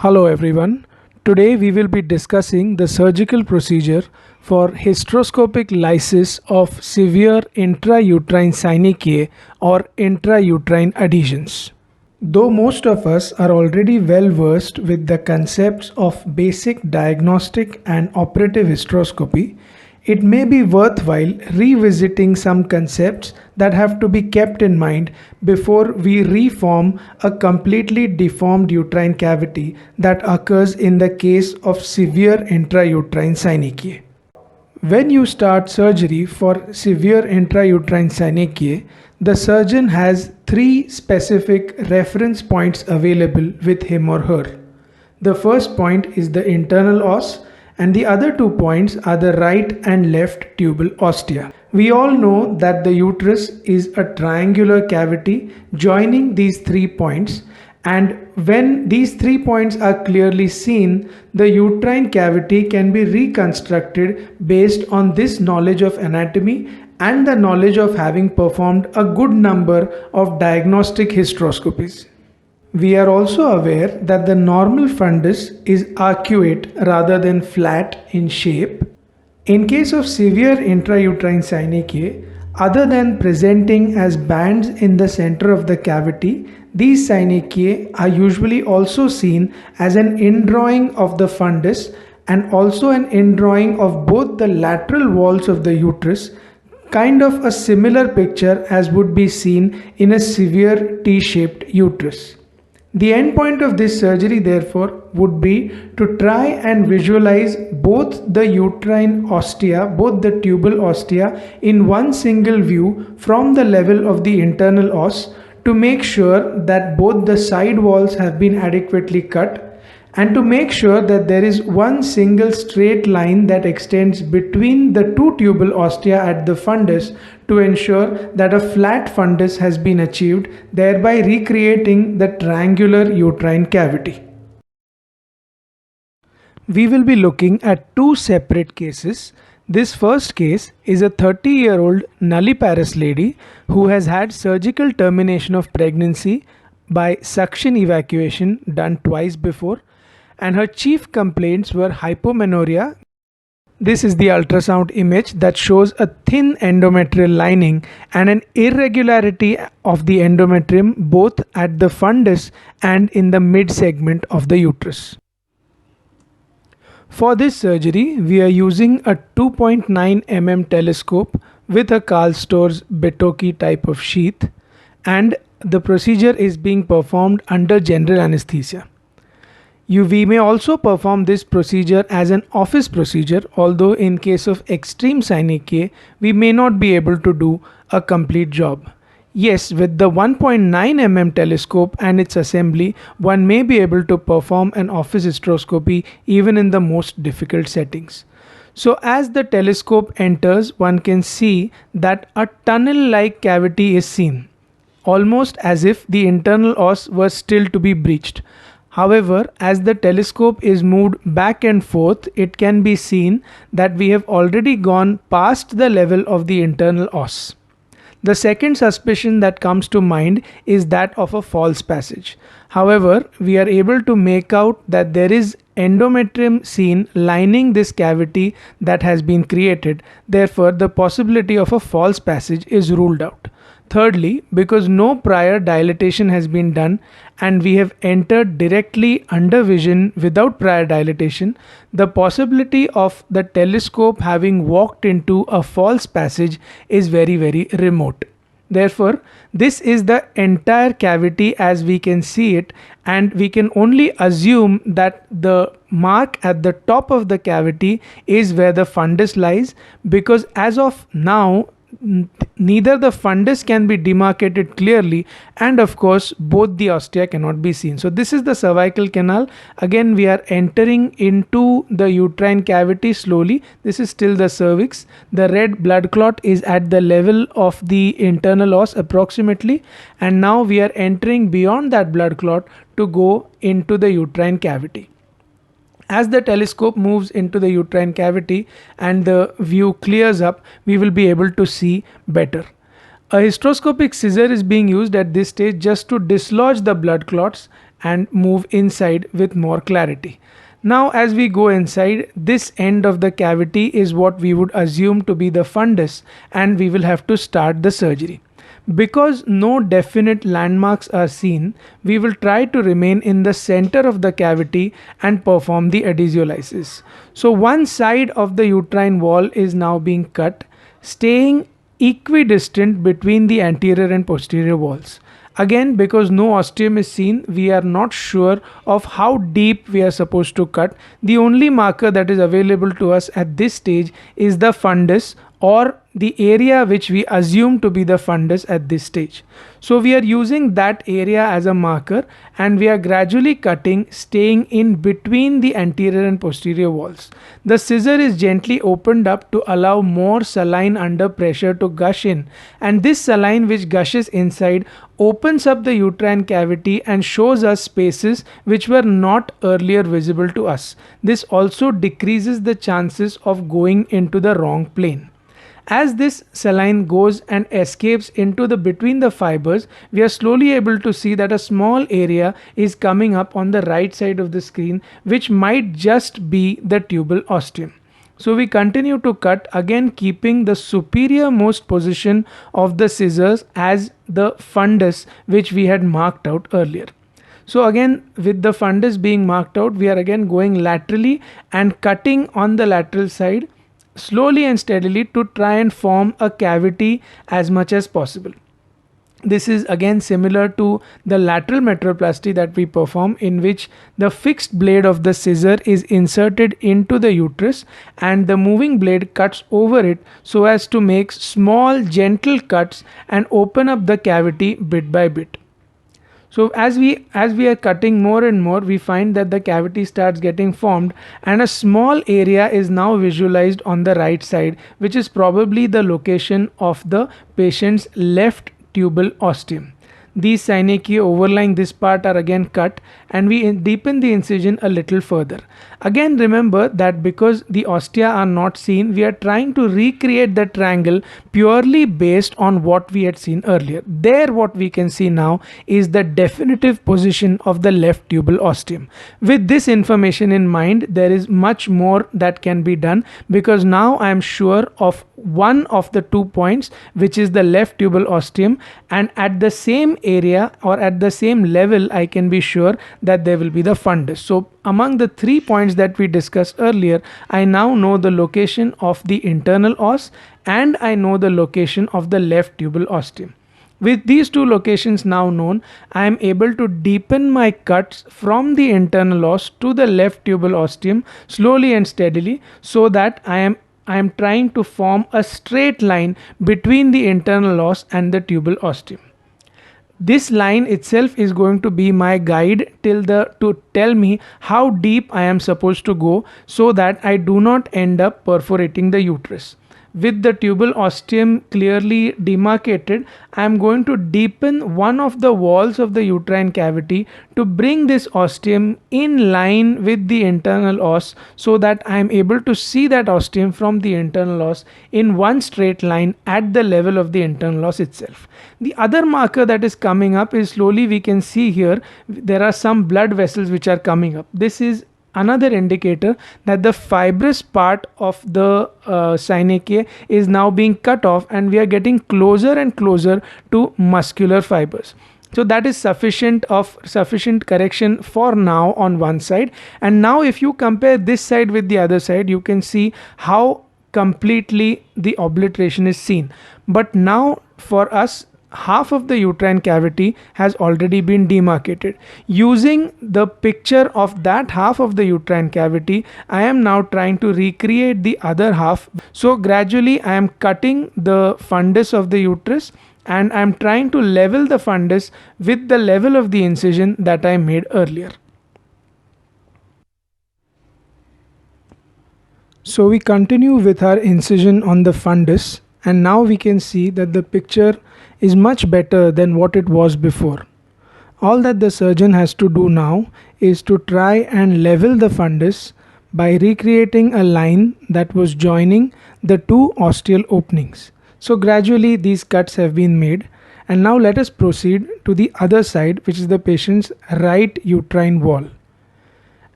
Hello everyone. Today we will be discussing the surgical procedure for hysteroscopic lysis of severe intrauterine synechia or intrauterine adhesions. Though most of us are already well versed with the concepts of basic diagnostic and operative hysteroscopy, it may be worthwhile revisiting some concepts that have to be kept in mind before we reform a completely deformed uterine cavity that occurs in the case of severe intrauterine synechia. When you start surgery for severe intrauterine synechia, the surgeon has three specific reference points available with him or her. The first point is the internal os, and the other 2 points are the right and left tubal ostia. We all know that the uterus is a triangular cavity joining these 3 points, and when these 3 points are clearly seen, the uterine cavity can be reconstructed based on this knowledge of anatomy and the knowledge of having performed a good number of diagnostic hysteroscopies. We are also aware that the normal fundus is arcuate rather than flat in shape. In case of severe intrauterine synechia, other than presenting as bands in the center of the cavity, these synechia are usually also seen as an indrawing of the fundus and also an indrawing of both the lateral walls of the uterus, kind of a similar picture as would be seen in a severe T-shaped uterus. The end point of this surgery therefore would be to try and visualize both the uterine ostia, both the tubal ostia in one single view from the level of the internal os to make sure that both the side walls have been adequately cut and to make sure that there is one single straight line that extends between the two tubal ostia at the fundus to ensure that a flat fundus has been achieved, thereby recreating the triangular uterine cavity. We will be looking at two separate cases. This first case is a 30-year-old nulliparous lady who has had surgical termination of pregnancy by suction evacuation done twice before, and her chief complaints were hypomenorrhea. This is the ultrasound image that shows a thin endometrial lining and an irregularity of the endometrium both at the fundus and in the mid segment of the uterus. For this surgery, we are using a 2.9 mm telescope with a Karl Storz Betocchi type of sheath, and the procedure is being performed under general anesthesia. We may also perform this procedure as an office procedure, although in case of extreme synechia, we may not be able to do a complete job. Yes, with the 1.9 mm telescope and its assembly, one may be able to perform an office hysteroscopy even in the most difficult settings. So as the telescope enters, one can see that a tunnel-like cavity is seen, almost as if the internal os were still to be breached. However, as the telescope is moved back and forth, it can be seen that we have already gone past the level of the internal os. The second suspicion that comes to mind is that of a false passage. However, we are able to make out that there is endometrium seen lining this cavity that has been created. Therefore, the possibility of a false passage is ruled out. Thirdly, because no prior dilatation has been done and we have entered directly under vision without prior dilatation, the possibility of the telescope having walked into a false passage is very, very remote. Therefore, this is the entire cavity as we can see it, and we can only assume that the mark at the top of the cavity is where the fundus lies, because as of now, neither the fundus can be demarcated clearly, and of course both the ostia cannot be seen. So this is the cervical canal. Again, we are entering into the uterine cavity slowly. This is still the cervix. The red blood clot is at the level of the internal os approximately, and now we are entering beyond that blood clot to go into the uterine cavity. As the telescope moves into the uterine cavity and the view clears up, we will be able to see better. A hysteroscopic scissor is being used at this stage just to dislodge the blood clots and move inside with more clarity. Now as we go inside, this end of the cavity is what we would assume to be the fundus, and we will have to start the surgery. Because no definite landmarks are seen, we will try to remain in the center of the cavity and perform the adhesiolysis. So one side of the uterine wall is now being cut, staying equidistant between the anterior and posterior walls. Again, because no ostium is seen, we are not sure of how deep we are supposed to cut. The only marker that is available to us at this stage is the fundus, or the area which we assume to be the fundus at this stage. So we are using that area as a marker, and we are gradually cutting, staying in between the anterior and posterior walls. The scissor is gently opened up to allow more saline under pressure to gush in, and this saline which gushes inside opens up the uterine cavity and shows us spaces which were not earlier visible to us. This also decreases the chances of going into the wrong plane. As this saline goes and escapes into the between the fibers, we are slowly able to see that a small area is coming up on the right side of the screen, which might just be the tubal ostium. So we continue to cut, again keeping the superior most position of the scissors as the fundus which we had marked out earlier. So again, with the fundus being marked out, we are again going laterally and cutting on the lateral side slowly and steadily to try and form a cavity as much as possible. This is again similar to the lateral metroplasty that we perform, in which the fixed blade of the scissor is inserted into the uterus and the moving blade cuts over it so as to make small gentle cuts and open up the cavity bit by bit. So as we are cutting more and more, we find that the cavity starts getting formed, and a small area is now visualized on the right side, which is probably the location of the patient's left tubal ostium. These synechia overlying this part are again cut, and we deepen the incision a little further. Again, remember that because the ostia are not seen, we are trying to recreate the triangle purely based on what we had seen earlier. There, what we can see now is the definitive position of the left tubal ostium. With this information in mind, there is much more that can be done, because now I am sure of one of the 2 points, which is the left tubal ostium, and at the same area or at the same level I can be sure that there will be the fundus. So among the 3 points that we discussed earlier, I now know the location of the internal os, and I know the location of the left tubal ostium. With these 2 locations now known, I am able to deepen my cuts from the internal os to the left tubal ostium slowly and steadily, so that I am trying to form a straight line between the internal os and the tubal ostium. This line itself is going to be my guide to tell me how deep I am supposed to go, so that I do not end up perforating the uterus. With the tubal ostium clearly demarcated, I am going to deepen one of the walls of the uterine cavity to bring this ostium in line with the internal os, so that I am able to see that ostium from the internal os in one straight line at the level of the internal os itself. The other marker that is coming up is, slowly we can see here, there are some blood vessels which are coming up. This is another indicator that the fibrous part of the synechia is now being cut off, and we are getting closer and closer to muscular fibers. So that is sufficient correction for now on one side. And now if you compare this side with the other side, you can see how completely the obliteration is seen. But now for us, half of the uterine cavity has already been demarcated. Using the picture of that half of the uterine cavity, I am now trying to recreate the other half. So gradually I am cutting the fundus of the uterus, and I am trying to level the fundus with the level of the incision that I made earlier. So we continue with our incision on the fundus, and now we can see that the picture is much better than what it was before. All that the surgeon has to do now is to try and level the fundus by recreating a line that was joining the 2 ostial openings. So gradually these cuts have been made, And now let us proceed to the other side, which is the patient's right uterine wall.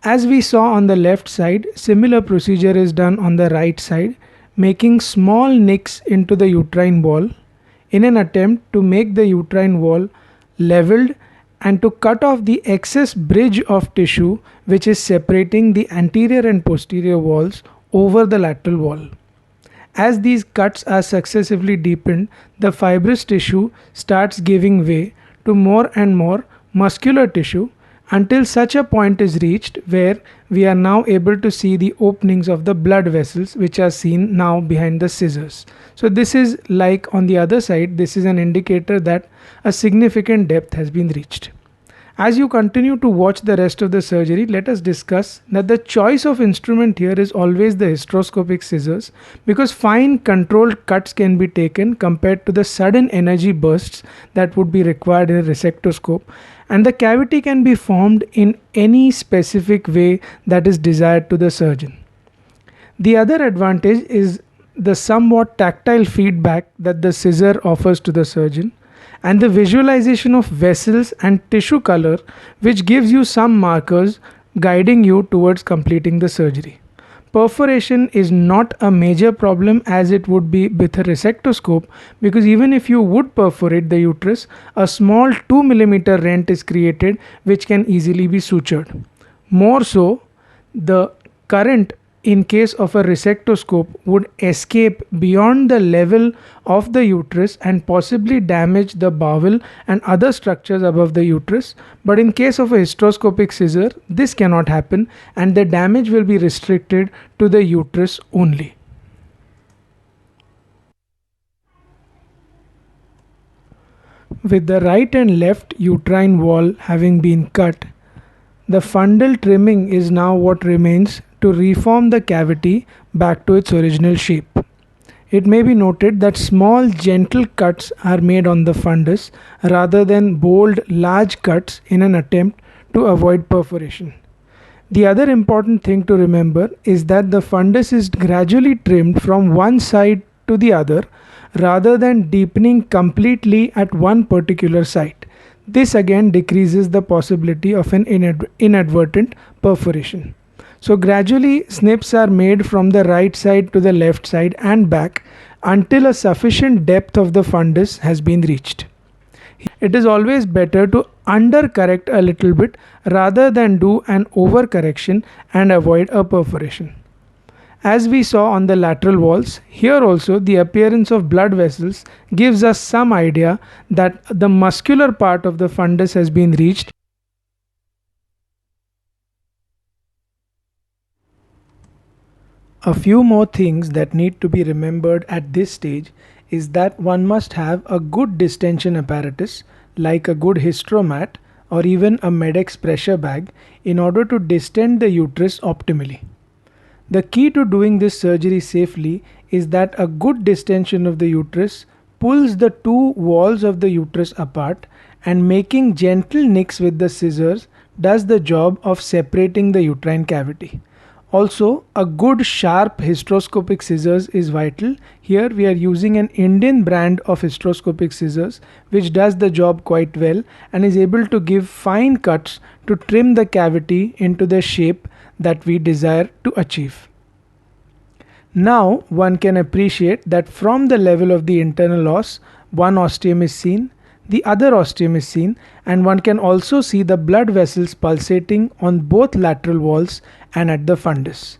As we saw on the left side, similar procedure is done on the right side, making small nicks into the uterine wall in an attempt to make the uterine wall leveled and to cut off the excess bridge of tissue which is separating the anterior and posterior walls over the lateral wall. As these cuts are successively deepened, the fibrous tissue starts giving way to more and more muscular tissue until such a point is reached where we are now able to see the openings of the blood vessels, which are seen now behind the scissors. So this is like on the other side, this is an indicator that a significant depth has been reached. As you continue to watch the rest of the surgery, let us discuss that the choice of instrument here is always the hysteroscopic scissors, because fine controlled cuts can be taken compared to the sudden energy bursts that would be required in a resectoscope, and the cavity can be formed in any specific way that is desired to the surgeon. The other advantage is the somewhat tactile feedback that the scissor offers to the surgeon, and the visualization of vessels and tissue color, which gives you some markers guiding you towards completing the surgery. Perforation is not a major problem as it would be with a resectoscope, because even if you would perforate the uterus, a small 2 mm rent is created which can easily be sutured. More so, the current in case of a resectoscope would escape beyond the level of the uterus and possibly damage the bowel and other structures above the uterus. But in case of a hysteroscopic scissor, this cannot happen and the damage will be restricted to the uterus only. With the right and left uterine wall having been cut, the fundal trimming is now what remains to reform the cavity back to its original shape. It may be noted that small gentle cuts are made on the fundus rather than bold large cuts in an attempt to avoid perforation. The other important thing to remember is that the fundus is gradually trimmed from one side to the other rather than deepening completely at one particular site. This again decreases the possibility of an inadvertent perforation. So gradually snips are made from the right side to the left side and back until a sufficient depth of the fundus has been reached. It is always better to undercorrect a little bit rather than do an overcorrection and avoid a perforation. As we saw on the lateral walls, here also the appearance of blood vessels gives us some idea that the muscular part of the fundus has been reached. A few more things that need to be remembered at this stage is that one must have a good distension apparatus like a good hysteromat or even a Medex pressure bag in order to distend the uterus optimally. The key to doing this surgery safely is that a good distension of the uterus pulls the two walls of the uterus apart, and making gentle nicks with the scissors does the job of separating the uterine cavity. Also, a good sharp hysteroscopic scissors is vital. Here we are using an Indian brand of hysteroscopic scissors which does the job quite well and is able to give fine cuts to trim the cavity into the shape that we desire to achieve. Now one can appreciate that from the level of the internal os, one ostium is seen, the other ostium is seen, and one can also see the blood vessels pulsating on both lateral walls and at the fundus.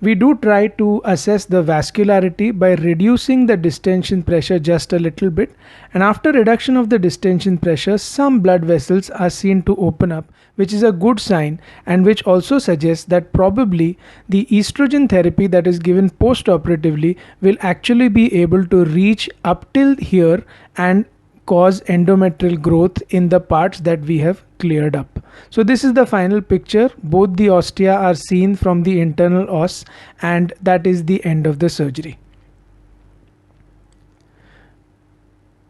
We do try to assess the vascularity by reducing the distension pressure just a little bit, and after reduction of the distension pressure, some blood vessels are seen to open up, which is a good sign and which also suggests that probably the estrogen therapy that is given post-operatively will actually be able to reach up till here and cause endometrial growth in the parts that we have cleared up. So this is the final picture. Both the ostia are seen from the internal os, and that is the end of the surgery.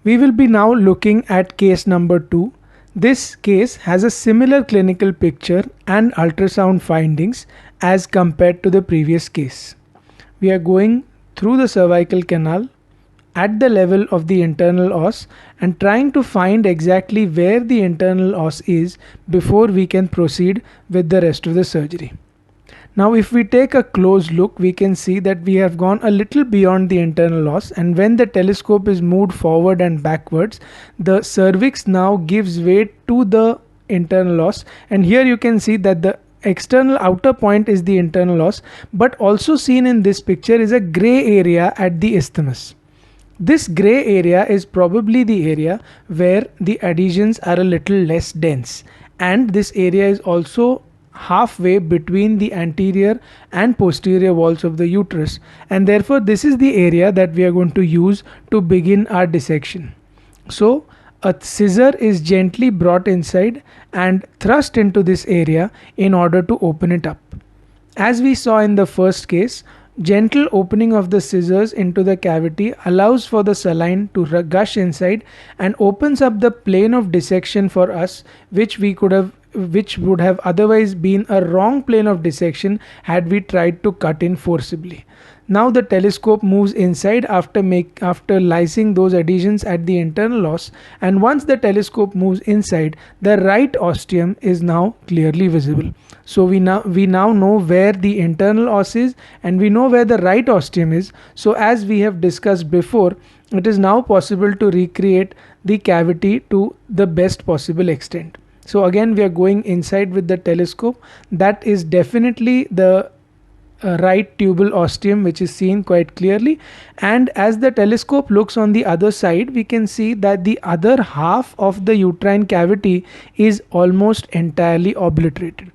We will be now looking at case number 2. This case has a similar clinical picture and ultrasound findings as compared to the previous case. We are going through the cervical canal, at the level of the internal os and trying to find exactly where the internal os is before we can proceed with the rest of the surgery. Now if we take a close look, we can see that we have gone a little beyond the internal os, and when the telescope is moved forward and backwards, the cervix now gives way to the internal os, and here you can see that the external outer point is the internal os, but also seen in this picture is a gray area at the isthmus. This gray area is probably the area where the adhesions are a little less dense, and this area is also halfway between the anterior and posterior walls of the uterus, and therefore this is the area that we are going to use to begin our dissection. So a scissor is gently brought inside and thrust into this area in order to open it up. As we saw in the first case, gentle opening of the scissors into the cavity allows for the saline to gush inside and opens up the plane of dissection for us, which would have otherwise been a wrong plane of dissection had we tried to cut in forcibly. Now the telescope moves inside after lysing those adhesions at the internal os, and once the telescope moves inside, the right ostium is now clearly visible. So we now know where the internal os is, and we know where the right ostium is. So as we have discussed before, it is now possible to recreate the cavity to the best possible extent. So again, we are going inside with the telescope. That is definitely the right tubal ostium, which is seen quite clearly, and as the telescope looks on the other side, we can see that the other half of the uterine cavity is almost entirely obliterated.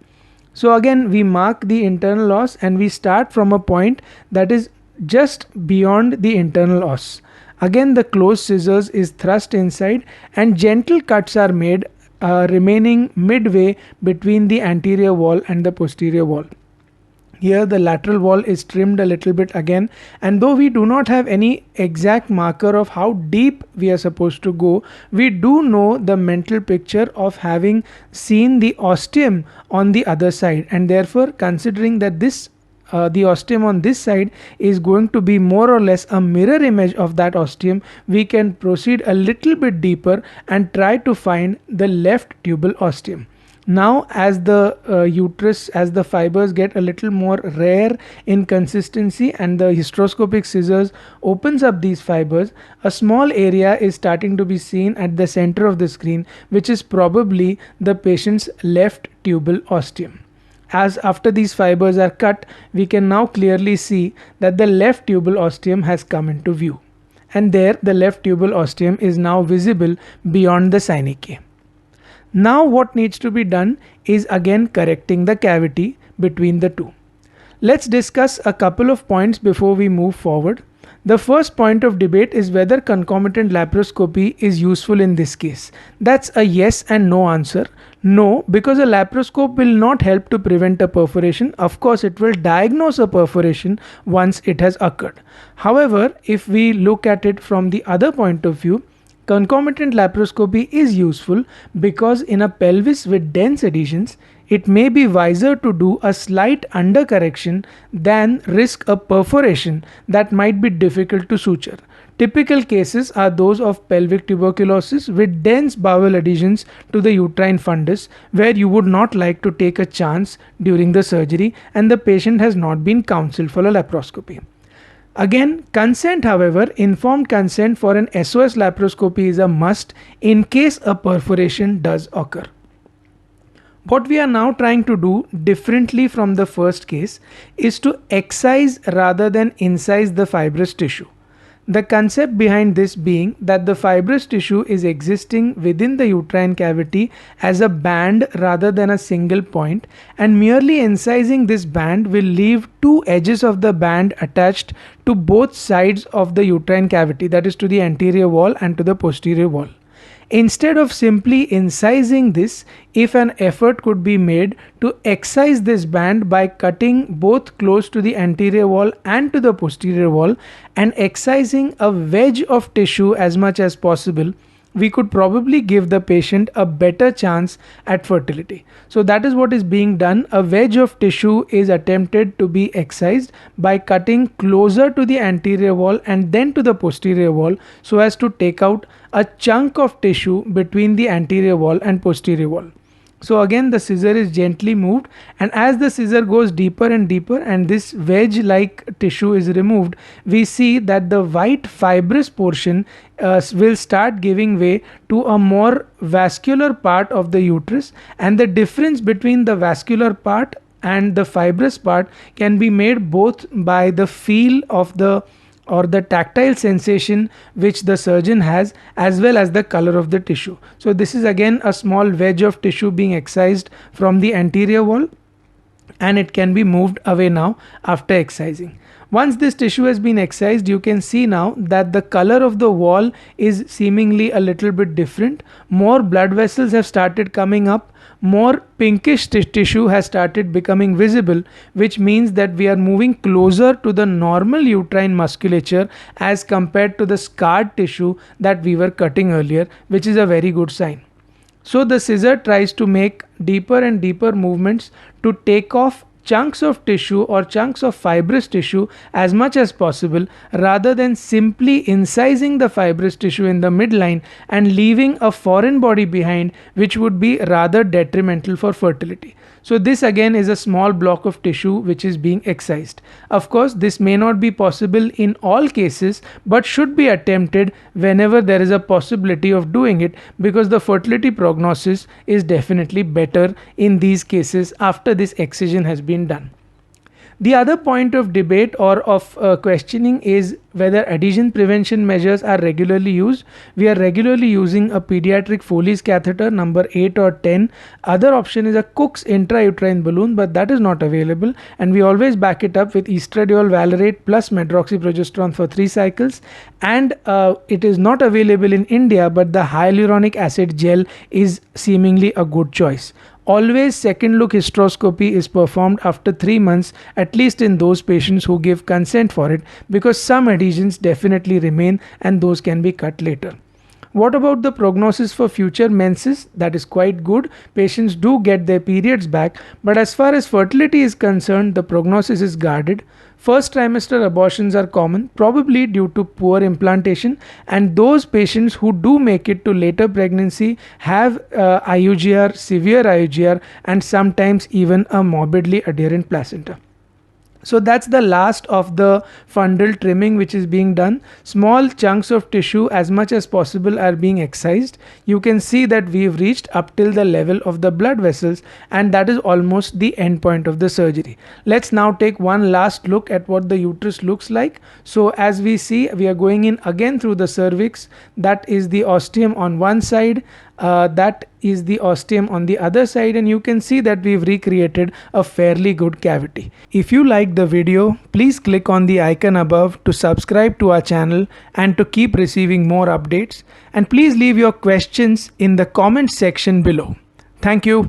So again, we mark the internal os and we start from a point that is just beyond the internal os. Again, the closed scissors is thrust inside and gentle cuts are made, remaining midway between the anterior wall and the posterior wall. Here the lateral wall is trimmed a little bit again, and though we do not have any exact marker of how deep we are supposed to go, we do know the mental picture of having seen the ostium on the other side, and therefore considering that this the ostium on this side is going to be more or less a mirror image of that ostium, we can proceed a little bit deeper and try to find the left tubal ostium. Now as the uterus, as the fibers get a little more rare in consistency and the hysteroscopic scissors opens up these fibers, a small area is starting to be seen at the center of the screen, which is probably the patient's left tubal ostium. As after these fibers are cut, we can now clearly see that the left tubal ostium has come into view, and there the left tubal ostium is now visible beyond the synechiae. Now what needs to be done is again correcting the cavity between the two. Let's discuss a couple of points before we move forward. The first point of debate is whether concomitant laparoscopy is useful in this case. That's a yes and no answer. No, because a laparoscope will not help to prevent a perforation. Of course, it will diagnose a perforation once it has occurred. However, if we look at it from the other point of view, concomitant laparoscopy is useful because in a pelvis with dense adhesions, it may be wiser to do a slight undercorrection than risk a perforation that might be difficult to suture. Typical cases are those of pelvic tuberculosis with dense bowel adhesions to the uterine fundus, where you would not like to take a chance during the surgery and the patient has not been counseled for a laparoscopy. Again, consent, however, informed consent for an SOS laparoscopy is a must in case a perforation does occur. What we are now trying to do differently from the first case is to excise rather than incise the fibrous tissue. The concept behind this being that the fibrous tissue is existing within the uterine cavity as a band rather than a single point, and merely incising this band will leave two edges of the band attached to both sides of the uterine cavity, that is to the anterior wall and to the posterior wall. Instead of simply incising this, if an effort could be made to excise this band by cutting both close to the anterior wall and to the posterior wall and excising a wedge of tissue as much as possible, we could probably give the patient a better chance at fertility. So that is what is being done. A wedge of tissue is attempted to be excised by cutting closer to the anterior wall and then to the posterior wall, so as to take out a chunk of tissue between the anterior wall and posterior wall. So again, the scissor is gently moved, and as the scissor goes deeper and deeper and this wedge like tissue is removed, we see that the white fibrous portion will start giving way to a more vascular part of the uterus, and the difference between the vascular part and the fibrous part can be made both by the feel of the or the tactile sensation which the surgeon has, as well as the color of the tissue. So this is again a small wedge of tissue being excised from the anterior wall, and it can be moved away now after excising. Once this tissue has been excised, you can see now that the color of the wall is seemingly a little bit different. More blood vessels have started coming up, more pinkish tissue has started becoming visible, which means that we are moving closer to the normal uterine musculature as compared to the scarred tissue that we were cutting earlier, which is a very good sign. So the scissor tries to make deeper and deeper movements to take off chunks of tissue or chunks of fibrous tissue as much as possible, rather than simply incising the fibrous tissue in the midline and leaving a foreign body behind, which would be rather detrimental for fertility. So this again is a small block of tissue which is being excised. Of course, this may not be possible in all cases, but should be attempted whenever there is a possibility of doing it, because the fertility prognosis is definitely better in these cases after this excision has been done. The other point of debate or of questioning is whether adhesion prevention measures are regularly used. We are regularly using a pediatric Foley's catheter number 8 or 10. Other option is a Cook's intrauterine balloon, but that is not available, and we always back it up with estradiol valerate plus medroxyprogesterone for 3 cycles. And it is not available in India, but the hyaluronic acid gel is seemingly a good choice. Always second look hysteroscopy is performed after 3 months, at least in those patients who give consent for it, because some adhesions definitely remain and those can be cut later. What about the prognosis for future menses? That is quite good. Patients do get their periods back, but as far as fertility is concerned, the prognosis is guarded. First trimester abortions are common, probably due to poor implantation, and those patients who do make it to later pregnancy have IUGR, severe IUGR, and sometimes even a morbidly adherent placenta. So that's the last of the fundal trimming which is being done. Small chunks of tissue as much as possible are being excised. You can see that we've reached up till the level of the blood vessels, and that is almost the end point of the surgery. Let's now take one last look at what the uterus looks like. So as we see, we are going in again through the cervix. That is the ostium on one side. That is the ostium on the other side, and you can see that we've recreated a fairly good cavity. If you liked the video, please click on the icon above to subscribe to our channel and to keep receiving more updates, and please leave your questions in the comment section below. Thank you.